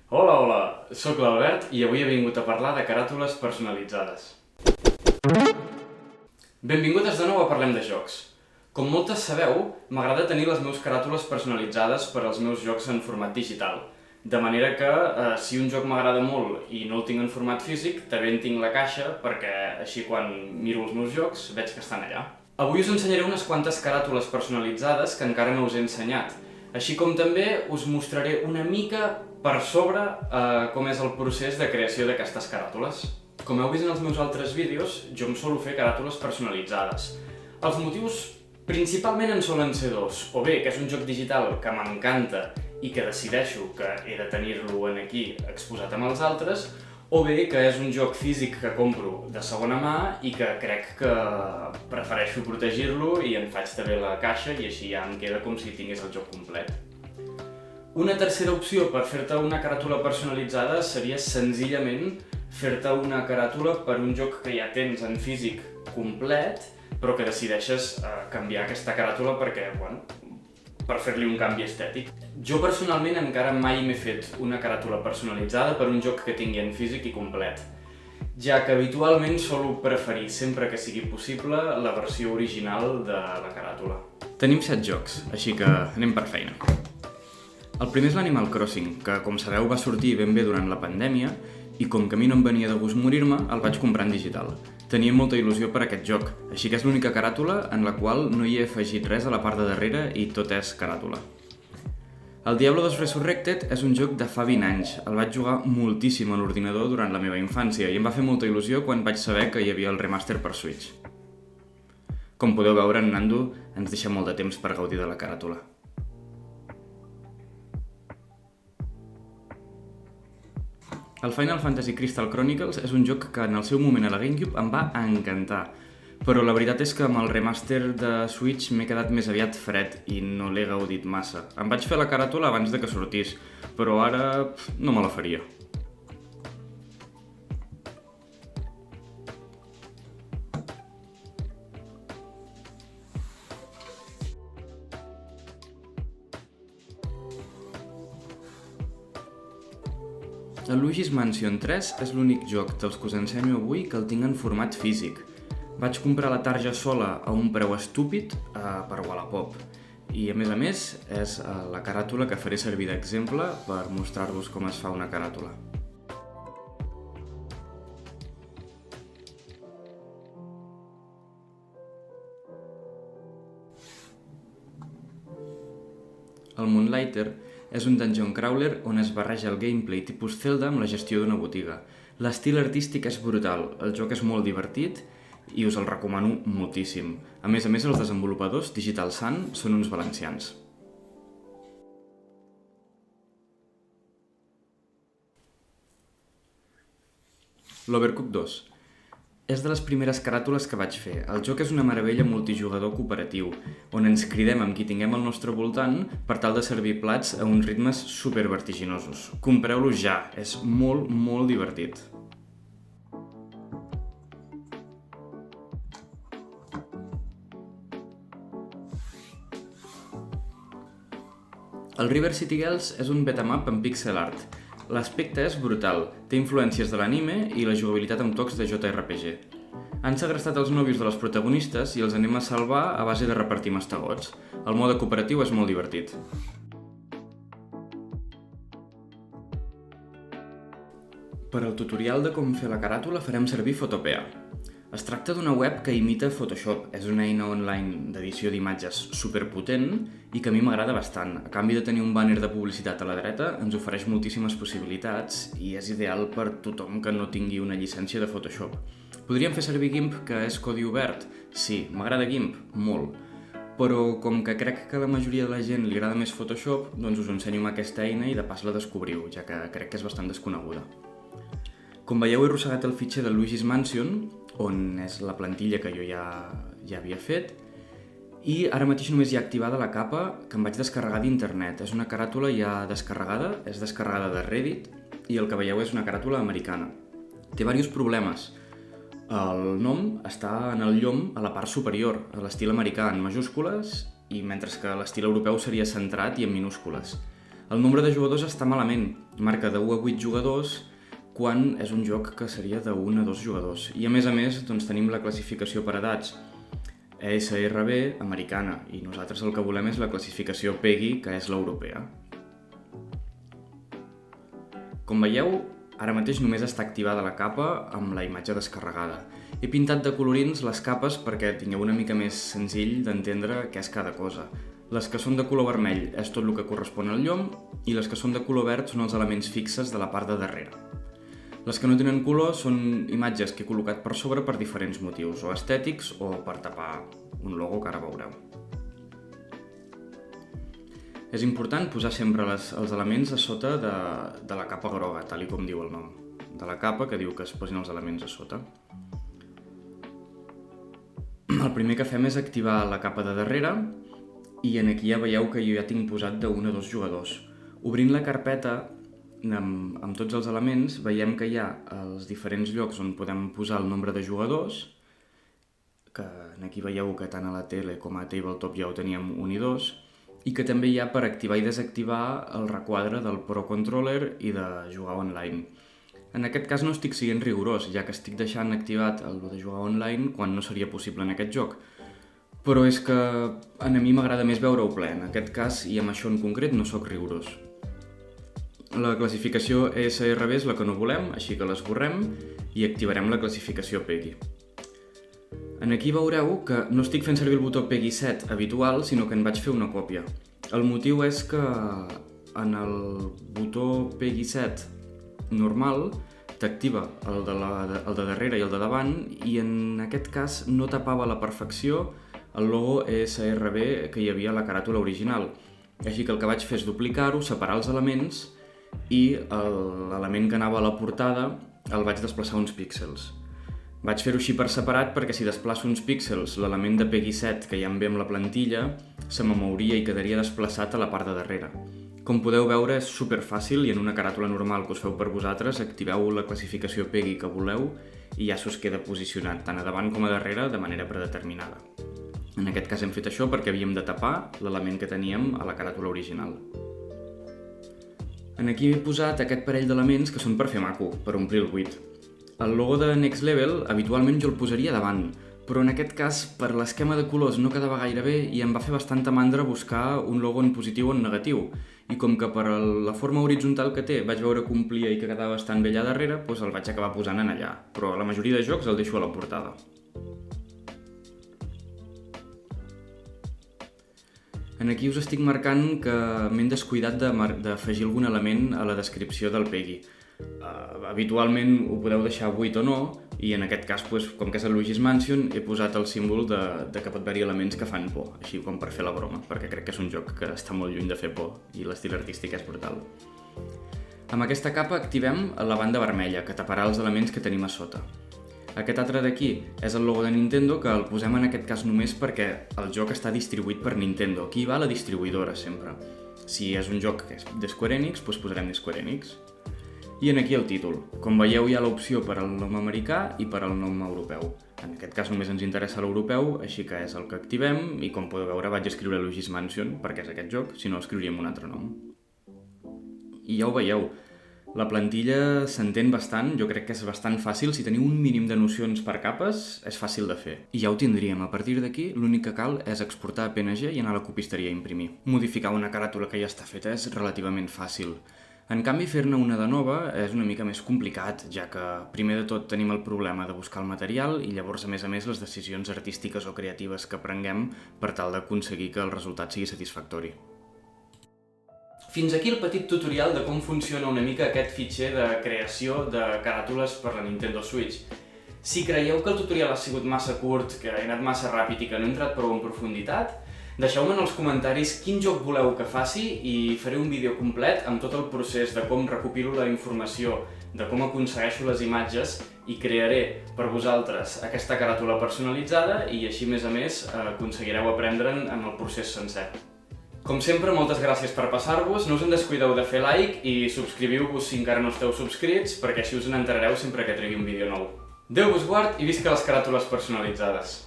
Hola, sóc l'Albert i avui he vingut a parlar de caràtules personalitzades. Benvingudes de nou a Parlem de Jocs. Com moltes sabeu, m'agrada tenir les meves caràtules personalitzades per als meus jocs en format digital. De manera que, si un joc m'agrada molt i no el tinc en format físic, també en tinc la caixa perquè així quan miro els meus jocs veig que estan allà. Avui us ensenyaré unes quantes caràtules personalitzades que encara no us he ensenyat, així com també us mostraré una mica per sobre com és el procés de creació d'aquestes caràtules. Com heu vist en els meus altres vídeos, jo em solo fer caràtules personalitzades. Els motius principalment en solen ser dos, o bé que és un joc digital que m'encanta i que decideixo que he de tenir-lo aquí exposat amb els altres, o bé que és un joc físic que compro de segona mà i que crec que prefereixo protegir-lo i en faig també la caixa i així ja em queda com si tingués el joc complet. Una tercera opció per fer-te una caràtula personalitzada seria senzillament fer-te una caràtula per un joc que ja tens en físic complet, però que decideixes canviar aquesta caràtula perquè, per fer-li un canvi estètic. Jo personalment encara mai m'he fet una caràtula personalitzada per un joc que tingui en físic i complet, ja que habitualment solo preferir, sempre que sigui possible, la versió original de la caràtula. Tenim 7 jocs, així que anem per feina. El primer és l'Animal Crossing, que com sabeu va sortir ben bé durant la pandèmia i com que a mi no em venia de gust morir-me, el vaig comprar en digital. Tenia molta il·lusió per aquest joc, així que és l'única caràtula en la qual no hi he afegit res a la part de darrere i tot és caràtula. El Diablo 2 Resurrected és un joc de fa 20 anys. El vaig jugar moltíssim a l'ordinador durant la meva infància i em va fer molta il·lusió quan vaig saber que hi havia el remaster per Switch. Com podeu veure, en Nando ens deixa molt de temps per gaudir de la caràtula. El Final Fantasy Crystal Chronicles és un joc que en el seu moment a la GameCube em va encantar, però la veritat és que amb el remaster de Switch m'he quedat més aviat fred i no l'he gaudit massa. Em vaig fer la caràtula abans de que sortís, però ara no me la faria. El Luigi's Mansion 3 és l'únic joc dels que us ensenyo avui que el tinc en format físic. Vaig comprar la tarja sola a un preu estúpid per Wallapop. I a més, és la caràtula que faré servir d'exemple per mostrar-vos com es fa una caràtula. El Moonlighter és un dungeon crawler on es barreja el gameplay tipus Zelda amb la gestió d'una botiga. L'estil artístic és brutal, el joc és molt divertit i us el recomano moltíssim. A més, els desenvolupadors, Digital Sun, són uns valencians. L'Overcooked 2 és de les primeres caràtules que vaig fer. El joc és una meravella multijugador cooperatiu, on ens cridem amb qui tinguem al nostre voltant per tal de servir plats a uns ritmes supervertiginosos. Compreu-lo ja, és molt divertit. El River City Girls és un beat'em up en pixel art. L'aspecte és brutal, té influències de l'anime i la jugabilitat amb tocs de JRPG. Han segrestat els nòvios de les protagonistes i els anem a salvar a base de repartir mastegots. El mode cooperatiu és molt divertit. Per al tutorial de com fer la caràtula farem servir Photopea. Es tracta d'una web que imita Photoshop. És una eina online d'edició d'imatges superpotent i que a mi m'agrada bastant. A canvi de tenir un banner de publicitat a la dreta, ens ofereix moltíssimes possibilitats i és ideal per tothom que no tingui una llicència de Photoshop. Podríem fer servir GIMP, que és codi obert? Sí, m'agrada GIMP, molt. Però com que crec que la majoria de la gent li agrada més Photoshop, doncs us ensenyo amb aquesta eina i de pas la descobriu, ja que crec que és bastant desconeguda. Com veieu, he arrossegat el fitxer de Luigi's Mansion, on és la plantilla que jo ja havia fet, i ara mateix només hi ha activada la capa que em vaig descarregar d'internet. És una caràtula ja descarregada, és descarregada de Reddit, i el que veieu és una caràtula americana. Té diversos problemes. El nom està en el llom a la part superior, a l'estil americà en majúscules, i mentre que l'estil europeu seria centrat i en minúscules. El nombre de jugadors està malament, marca de 1 a 8 jugadors, quan és un joc que seria de 1 a 2 jugadors. I a més, tenim la classificació per edats, ESRB, americana, i nosaltres el que volem és la classificació PEGI, que és l'europea. Com veieu, ara mateix només està activada la capa amb la imatge descarregada. He pintat de colorins les capes perquè tingueu una mica més senzill d'entendre què és cada cosa. Les que són de color vermell és tot el que correspon al llom i les que són de color verd són els elements fixes de la part de darrere. Les que no tenen color són imatges que he col·locat per sobre per diferents motius, o estètics o per tapar un logo que ara veureu. És important posar sempre els elements a sota de la capa groga, tal com diu el nom. De la capa que diu que es posin els elements a sota. El primer que fem és activar la capa de darrere i aquí ja veieu que jo ja tinc posat de 1 a 2 jugadors. Obrint la carpeta amb tots els elements veiem que hi ha els diferents llocs on podem posar el nombre de jugadors, que aquí veieu que tant a la tele com a tabletop ja ho teníem 1 i 2, i que també hi ha per activar i desactivar el requadre del Pro Controller i de jugar online. En aquest cas no estic sent rigorós, ja que estic deixant activat el de jugar online quan no seria possible en aquest joc. Però és que a mi m'agrada més veure-ho ple. En aquest cas, i amb això en concret, no sóc rigorós. La classificació ESRB és la que no volem, així que l'esborrem i activarem la classificació PEGI. Aquí veureu que no estic fent servir el botó PEGI 7 habitual, sinó que en vaig fer una còpia. El motiu és que en el botó PEGI 7 normal t'activa el de darrere i el de davant i en aquest cas no tapava a la perfecció el logo ESRB que hi havia a la caràtula original. Així que el que vaig fer és duplicar-ho, separar els elements i l'element que anava a la portada el vaig desplaçar uns píxels. Vaig fer-ho així per separat perquè si desplaço uns píxels l'element de PEGI 7 que ja em ve amb la plantilla se me mouria i quedaria desplaçat a la part de darrere. Com podeu veure és superfàcil i en una caràtula normal que us feu per vosaltres activeu la classificació PEGI que voleu i ja s'us queda posicionat tant a davant com a darrere de manera predeterminada. En aquest cas hem fet això perquè havíem de tapar l'element que teníem a la caràtula original. Aquí he posat aquest parell d'elements que són per fer maco, per omplir el buit. El logo de Next Level habitualment jo el posaria davant, però en aquest cas per l'esquema de colors no quedava gaire bé i em va fer bastanta mandra buscar un logo en positiu o en negatiu. I com que per la forma horitzontal que té vaig veure que omplia i que quedava bastant bé allà darrere, doncs el vaig acabar posant en allà, però la majoria de jocs el deixo a la portada. Aquí us estic marcant que m'he descuidat d'afegir algun element a la descripció del PEGI. Habitualment ho podeu deixar buit o no, i en aquest cas, com que és el Luigi's Mansion, he posat el símbol de que pot haver-hi elements que fan por, així com per fer la broma, perquè crec que és un joc que està molt lluny de fer por i l'estil artístic és brutal. Amb aquesta capa activem la banda vermella, que taparà els elements que tenim a sota. Aquest altre d'aquí és el logo de Nintendo, que el posem en aquest cas només perquè el joc està distribuït per Nintendo. Aquí va la distribuïdora sempre. Si és un joc que és de Square Enix, doncs posarem de Square Enix. I aquí el títol. Com veieu hi ha l'opció per al nom americà i per al nom europeu. En aquest cas només ens interessa l'europeu, així que és el que activem i com podeu veure vaig escriure Luigi's Mansion perquè és aquest joc, si no escriuríem un altre nom. I ja ho veieu, la plantilla s'entén bastant, jo crec que és bastant fàcil, si teniu un mínim de nocions per capes és fàcil de fer. I ja ho tindríem, a partir d'aquí l'únic que cal és exportar a PNG i anar a la copisteria a imprimir. Modificar una caràtula que ja està feta és relativament fàcil. En canvi, fer-ne una de nova és una mica més complicat, ja que primer de tot tenim el problema de buscar el material i llavors, a més, les decisions artístiques o creatives que prenguem per tal d'aconseguir que el resultat sigui satisfactori. Fins aquí el petit tutorial de com funciona una mica aquest fitxer de creació de caràtules per la Nintendo Switch. Si creieu que el tutorial ha sigut massa curt, que he anat massa ràpid i que no he entrat prou en profunditat, deixeu-me en els comentaris quin joc voleu que faci i faré un vídeo complet amb tot el procés de com recopilo la informació, de com aconsegueixo les imatges i crearé per vosaltres aquesta caràtula personalitzada i així, a més, aconseguireu aprendre'n en el procés sencer. Com sempre, moltes gràcies per passar-vos, no us en descuideu de fer like i subscriviu-vos si encara no esteu subscrits perquè així us n'enterareu sempre que tregui un vídeo nou. Déu vos guard i visca les caràtules personalitzades!